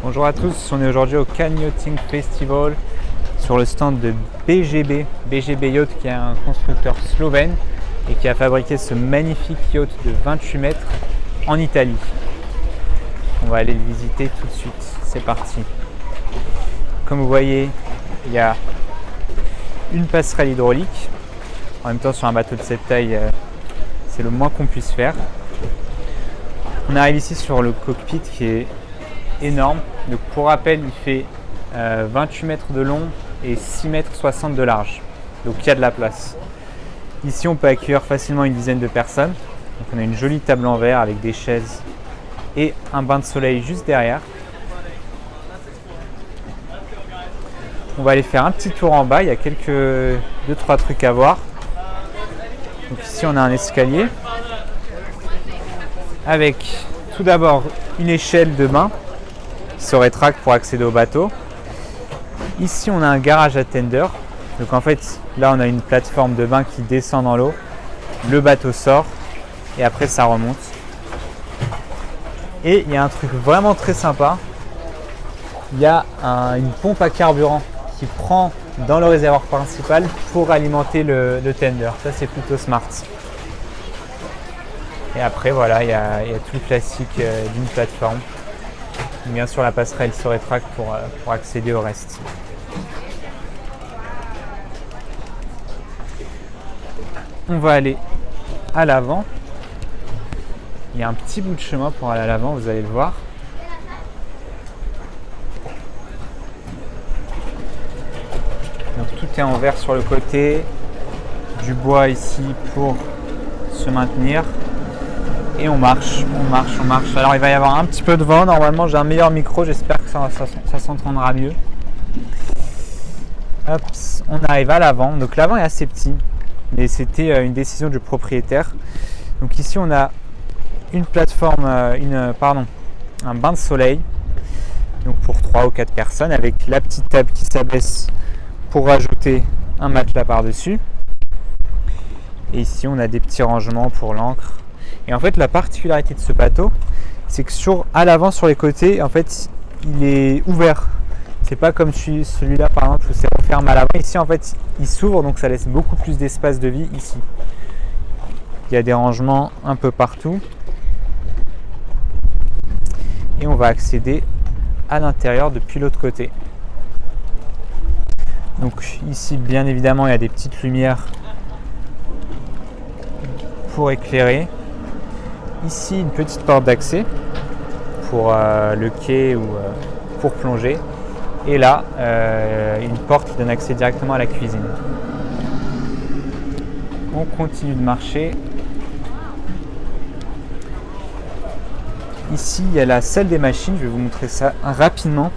Bonjour à tous, on est aujourd'hui au Cannes Yachting Festival sur le stand de BGB Yacht qui est un constructeur slovène et qui a fabriqué ce magnifique yacht de 28 mètres en Italie. On va aller le visiter tout de suite, c'est parti. Comme vous voyez, il y a une passerelle hydraulique. En même temps, sur un bateau de cette taille, c'est le moins qu'on puisse faire. On arrive ici sur le cockpit qui est énorme. Donc pour rappel, il fait 28 mètres de long et 6 mètres 60 de large. Donc il y a de la place. Ici, on peut accueillir facilement une dizaine de personnes. Donc on a une jolie table en verre avec des chaises et un bain de soleil juste derrière. On va aller faire un petit tour en bas. Il y a 2-3 trucs à voir. Donc ici, on a un escalier avec tout d'abord une échelle de bain qui se rétracte pour accéder au bateau. Ici, on a un garage à tender. Donc en fait, là, on a une plateforme de bain qui descend dans l'eau. Le bateau sort et après, ça remonte. Et il y a un truc vraiment très sympa. Il y a une pompe à carburant qui prend dans le réservoir principal pour alimenter le tender. Ça, c'est plutôt smart. Et après, voilà, il y a tout le classique d'une plateforme. Bien sûr, la passerelle se rétracte pour accéder au reste. On va aller à l'avant. Il y a un petit bout de chemin pour aller à l'avant, vous allez le voir. Donc tout est en verre sur le côté, du bois ici pour se maintenir. Et on marche. Alors il va y avoir un petit peu de vent, normalement j'ai un meilleur micro, j'espère que ça s'entendra mieux. Hop, on arrive à l'avant, donc l'avant est assez petit, mais c'était une décision du propriétaire. Donc ici on a une plateforme, un bain de soleil, donc pour 3 ou 4 personnes, avec la petite table qui s'abaisse pour rajouter un matelas par-dessus. Et ici on a des petits rangements pour l'ancre. Et en fait, la particularité de ce bateau, c'est que à l'avant, sur les côtés, en fait, il est ouvert. C'est pas comme celui-là, par exemple, où c'est refermé à l'avant. Ici, en fait, il s'ouvre, donc ça laisse beaucoup plus d'espace de vie ici. Il y a des rangements un peu partout. Et on va accéder à l'intérieur depuis l'autre côté. Donc ici, bien évidemment, il y a des petites lumières pour éclairer. Ici, une petite porte d'accès pour le quai ou pour plonger. Et là, une porte qui donne accès directement à la cuisine. On continue de marcher. Ici, il y a la salle des machines. Je vais vous montrer ça rapidement.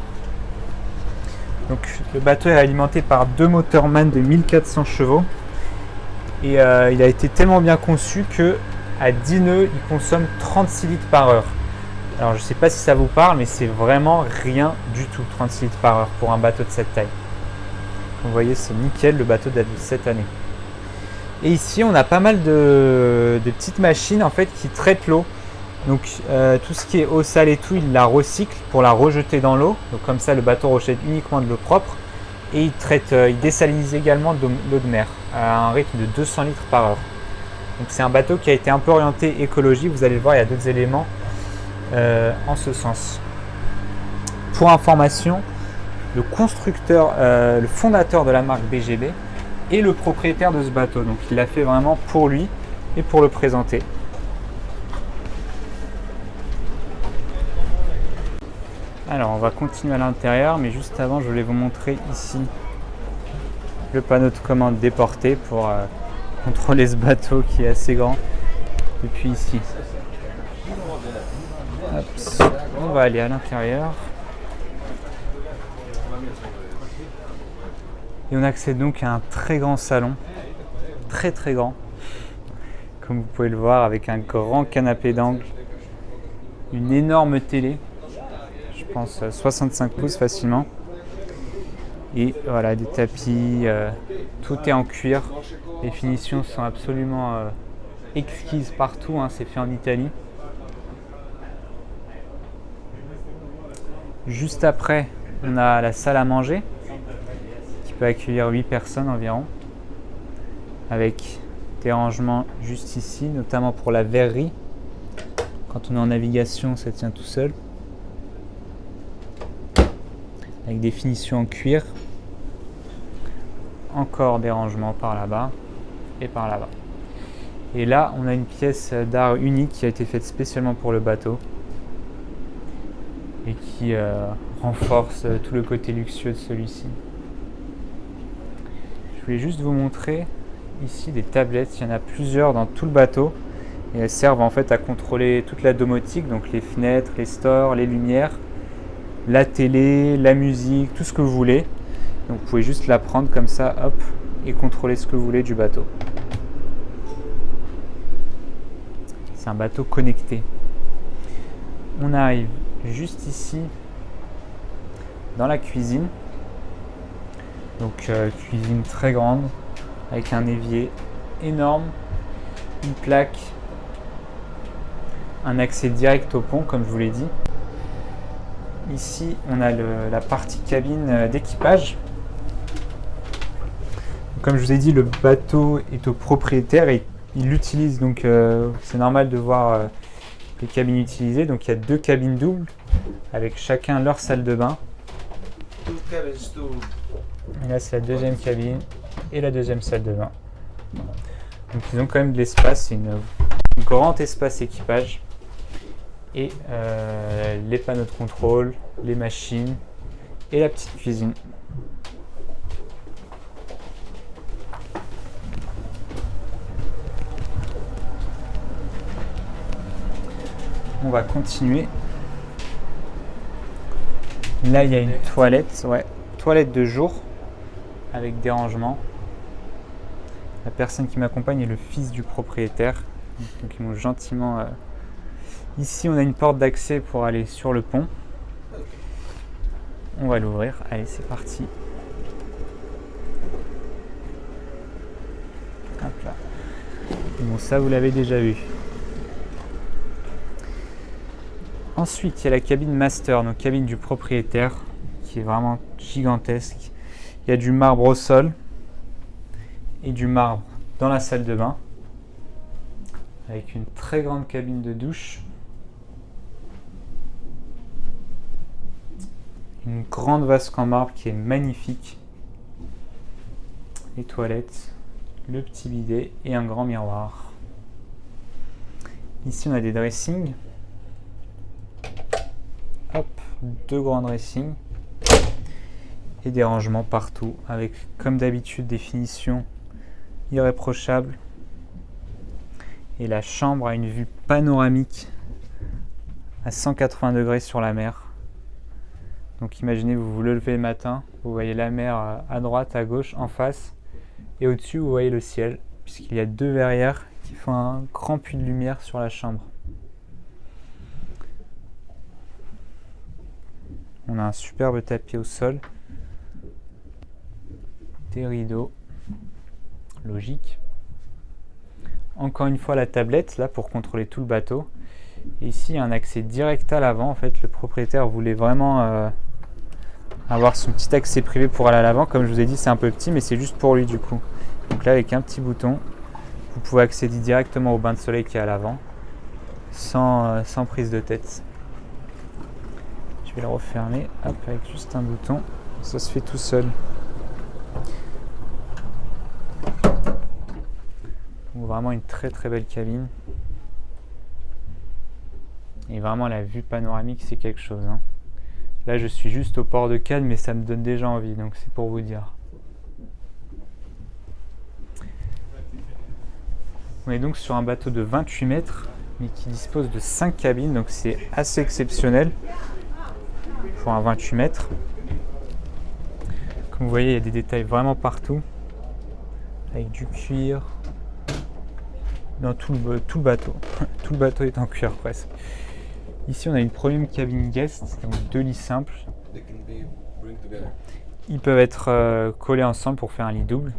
Donc, le bateau est alimenté par 2 moteurs MAN de 1400 chevaux. Et il a été tellement bien conçu que à 10 nœuds, il consomme 36 litres par heure. Alors je ne sais pas si ça vous parle, mais c'est vraiment rien du tout, 36 litres par heure pour un bateau de cette taille. Vous voyez, c'est nickel, le bateau date de cette année. Et ici, on a pas mal de petites machines en fait qui traitent l'eau. Donc tout ce qui est eau sale et tout, il la recycle pour la rejeter dans l'eau. Donc comme ça, le bateau rejette uniquement de l'eau propre. Et il désalinise également de l'eau de mer à un rythme de 200 litres par heure. Donc c'est un bateau qui a été un peu orienté écologie. Vous allez le voir, il y a d'autres éléments en ce sens. Pour information, le constructeur, le fondateur de la marque BGB est le propriétaire de ce bateau. Donc il l'a fait vraiment pour lui et pour le présenter. Alors on va continuer à l'intérieur, mais juste avant je voulais vous montrer ici le panneau de commande déporté pour contrôler ce bateau qui est assez grand depuis ici. Hop, on va aller à l'intérieur et on accède donc à un très grand salon, très grand, comme vous pouvez le voir, avec un grand canapé d'angle, une énorme télé, je pense 65 pouces facilement. Et voilà, des tapis, tout est en cuir. Les finitions sont absolument exquises partout, hein, c'est fait en Italie. Juste après, on a la salle à manger qui peut accueillir 8 personnes environ, avec des rangements juste ici, notamment pour la verrerie. Quand on est en navigation, ça tient tout seul. Avec des finitions en cuir. Encore des rangements par là-bas et par là-bas. Et là, on a une pièce d'art unique qui a été faite spécialement pour le bateau et qui renforce tout le côté luxueux de celui-ci. Je voulais juste vous montrer ici des tablettes. Il y en a plusieurs dans tout le bateau et elles servent en fait à contrôler toute la domotique, donc les fenêtres, les stores, les lumières, la télé, la musique, tout ce que vous voulez. Donc vous pouvez juste la prendre comme ça, hop, et contrôler ce que vous voulez du bateau. C'est un bateau connecté. On arrive juste ici dans la cuisine. Donc cuisine très grande avec un évier énorme, une plaque, un accès direct au pont comme je vous l'ai dit. Ici on a la partie cabine d'équipage. Comme je vous ai dit, le bateau est au propriétaire et il l'utilise, donc c'est normal de voir les cabines utilisées. Donc il y a 2 cabines doubles avec chacun leur salle de bain. Et là c'est la deuxième cabine et la deuxième salle de bain. Donc ils ont quand même de l'espace, c'est un grand espace équipage. Et les panneaux de contrôle, les machines et la petite cuisine. On va continuer. Là, il y a une toilette, toilette de jour avec des rangements. La personne qui m'accompagne est le fils du propriétaire. Donc ils m'ont gentiment... Ici, on a une porte d'accès pour aller sur le pont. On va l'ouvrir. Allez, c'est parti. Hop là. Bon, ça, vous l'avez déjà vu. Ensuite, il y a la cabine master, donc cabine du propriétaire, qui est vraiment gigantesque. Il y a du marbre au sol et du marbre dans la salle de bain, avec une très grande cabine de douche, une grande vasque en marbre qui est magnifique, les toilettes, le petit bidet et un grand miroir. Ici, on a des dressings. Hop, 2 grands dressings et des rangements partout avec, comme d'habitude, des finitions irréprochables. Et la chambre a une vue panoramique à 180 degrés sur la mer. Donc imaginez, vous vous levez le matin, vous voyez la mer à droite, à gauche, en face, et au-dessus vous voyez le ciel, puisqu'il y a 2 verrières qui font un grand puits de lumière sur la chambre. On a un superbe tapis au sol, des rideaux, logique. Encore une fois la tablette là pour contrôler tout le bateau. Et ici il y a un accès direct à l'avant. En fait, le propriétaire voulait vraiment avoir son petit accès privé pour aller à l'avant. Comme je vous ai dit, c'est un peu petit, mais c'est juste pour lui du coup. Donc là, avec un petit bouton, vous pouvez accéder directement au bain de soleil qui est à l'avant, sans prise de tête. Je vais le refermer, hop, avec juste un bouton, ça se fait tout seul. Donc vraiment une très très belle cabine. Et vraiment la vue panoramique, c'est quelque chose, hein. Là je suis juste au port de Cannes, mais ça me donne déjà envie, donc c'est pour vous dire. On est donc sur un bateau de 28 mètres, mais qui dispose de 5 cabines, donc c'est assez exceptionnel pour un 28 mètres. Comme vous voyez, il y a des détails vraiment partout, avec du cuir dans tout le bateau. Tout le bateau est en cuir presque. Ici, on a une premium cabine guest, donc 2 lits simples. Ils peuvent être collés ensemble pour faire un lit double.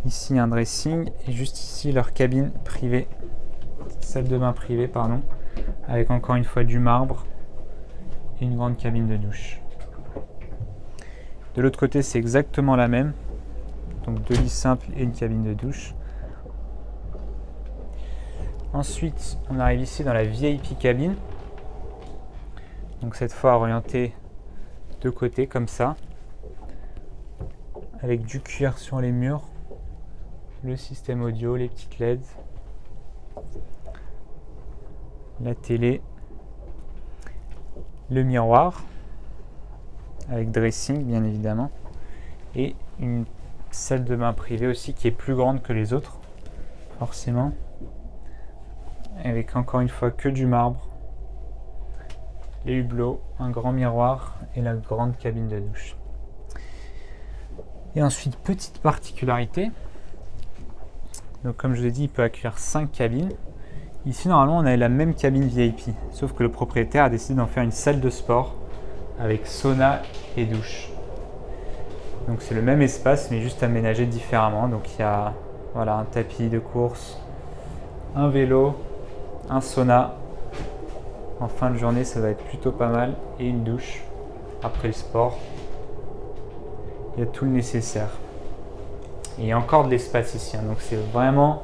Ici, un dressing et juste ici leur cabine privée, salle de bain privée, pardon, avec encore une fois du marbre et une grande cabine de douche. De l'autre côté, c'est exactement la même. Donc 2 lits simples et une cabine de douche. Ensuite, on arrive ici dans la VIP cabine. Donc cette fois orientée de côté comme ça. Avec du cuir sur les murs. Le système audio, les petites LED. La télé. Le miroir. Avec dressing bien évidemment. Et une salle de bain privée aussi qui est plus grande que les autres. Forcément. Avec encore une fois que du marbre, les hublots, un grand miroir et la grande cabine de douche. Et ensuite, petite particularité, donc comme je vous ai dit, il peut accueillir 5 cabines. Ici, normalement, on a la même cabine VIP, sauf que le propriétaire a décidé d'en faire une salle de sport avec sauna et douche. Donc c'est le même espace, mais juste aménagé différemment. Donc il y a voilà, un tapis de course, un vélo, un sauna en fin de journée, ça va être plutôt pas mal, et une douche après le sport. Il y a tout le nécessaire et il y a encore de l'espace ici, donc c'est vraiment,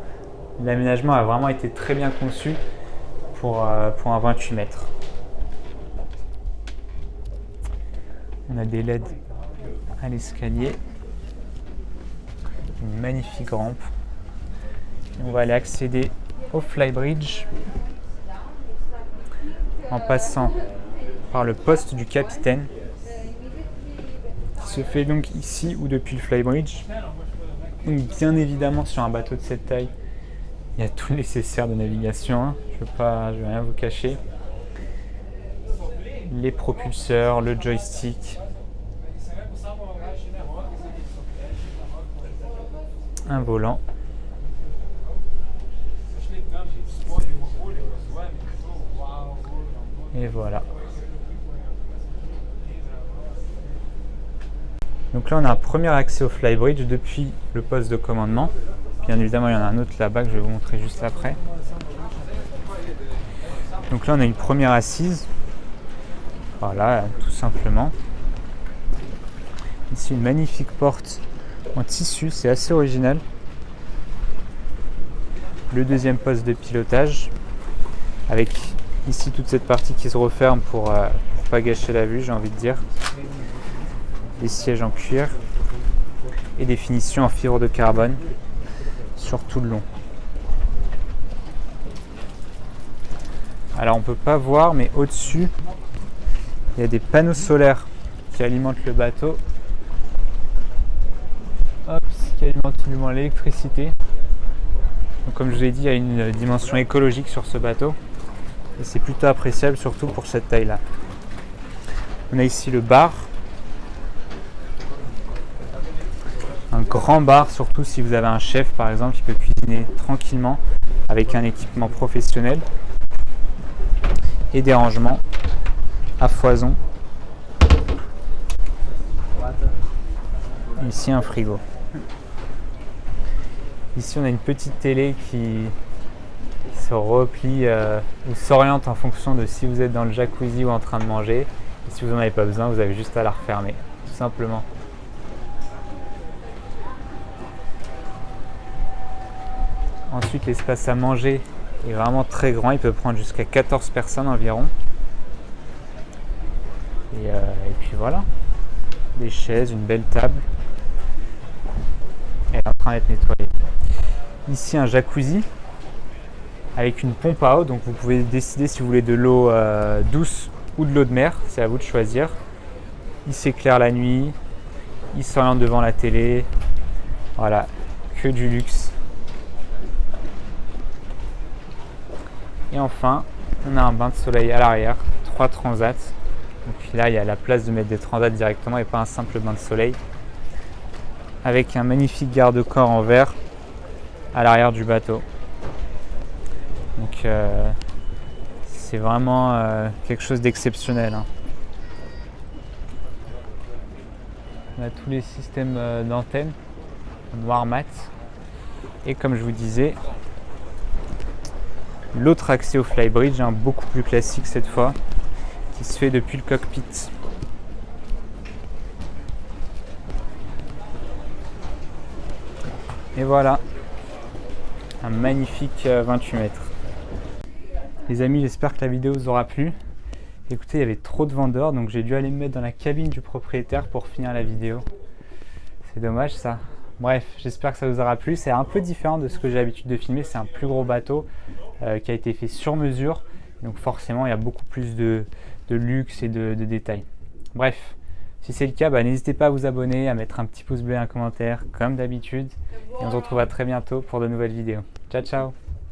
l'aménagement a vraiment été très bien conçu pour un 28 mètres. On a des LED à l'escalier, une magnifique rampe, et on va aller accéder au flybridge en passant par le poste du capitaine qui se fait donc ici ou depuis le flybridge. Donc bien évidemment sur un bateau de cette taille il y a tout le nécessaire de navigation, hein. Je vais rien vous cacher, les propulseurs, le joystick, un volant. Et voilà. Donc là on a un premier accès au flybridge depuis le poste de commandement. Bien évidemment il y en a un autre là-bas que je vais vous montrer juste après. Donc là on a une première assise. Voilà, tout simplement. Ici une magnifique porte en tissu, c'est assez original. Le deuxième poste de pilotage avec ici toute cette partie qui se referme pour pas gâcher la vue, j'ai envie de dire. Des sièges en cuir et des finitions en fibre de carbone sur tout le long. Alors on peut pas voir, mais au-dessus il y a des panneaux solaires qui alimentent le bateau. Hop, qui alimente finalement l'électricité. Donc comme je vous l'ai dit, il y a une dimension écologique sur ce bateau. Et c'est plutôt appréciable, surtout pour cette taille-là. On a ici le bar. Un grand bar, surtout si vous avez un chef par exemple qui peut cuisiner tranquillement avec un équipement professionnel. Et des rangements à foison. Ici un frigo. Ici on a une petite télé qui se replie ou s'oriente en fonction de si vous êtes dans le jacuzzi ou en train de manger. Et si vous n'en avez pas besoin, vous avez juste à la refermer, tout simplement. Ensuite, l'espace à manger est vraiment très grand, il peut prendre jusqu'à 14 personnes environ. Et puis voilà, des chaises, une belle table. Elle est en train d'être nettoyée. Ici un jacuzzi avec une pompe à eau, donc vous pouvez décider si vous voulez de l'eau douce ou de l'eau de mer, c'est à vous de choisir. Il s'éclaire la nuit, il s'oriente devant la télé, voilà, que du luxe. Et enfin, on a un bain de soleil à l'arrière, 3 transats. Donc là, il y a la place de mettre des transats directement et pas un simple bain de soleil. Avec un magnifique garde-corps en verre à l'arrière du bateau. Donc c'est vraiment quelque chose d'exceptionnel, hein. On a tous les systèmes d'antennes noir mat. Et comme je vous disais, l'autre accès au flybridge, beaucoup plus classique cette fois, qui se fait depuis le cockpit. Et voilà, un magnifique 28 mètres. Les amis, j'espère que la vidéo vous aura plu. Écoutez, il y avait trop de vendeurs, donc j'ai dû aller me mettre dans la cabine du propriétaire pour finir la vidéo. C'est dommage ça. Bref, j'espère que ça vous aura plu. C'est un peu différent de ce que j'ai l'habitude de filmer. C'est un plus gros bateau qui a été fait sur mesure. Donc forcément, il y a beaucoup plus de luxe et de détails. Bref, si c'est le cas, n'hésitez pas à vous abonner, à mettre un petit pouce bleu et un commentaire comme d'habitude. Et on se retrouve à très bientôt pour de nouvelles vidéos. Ciao, ciao!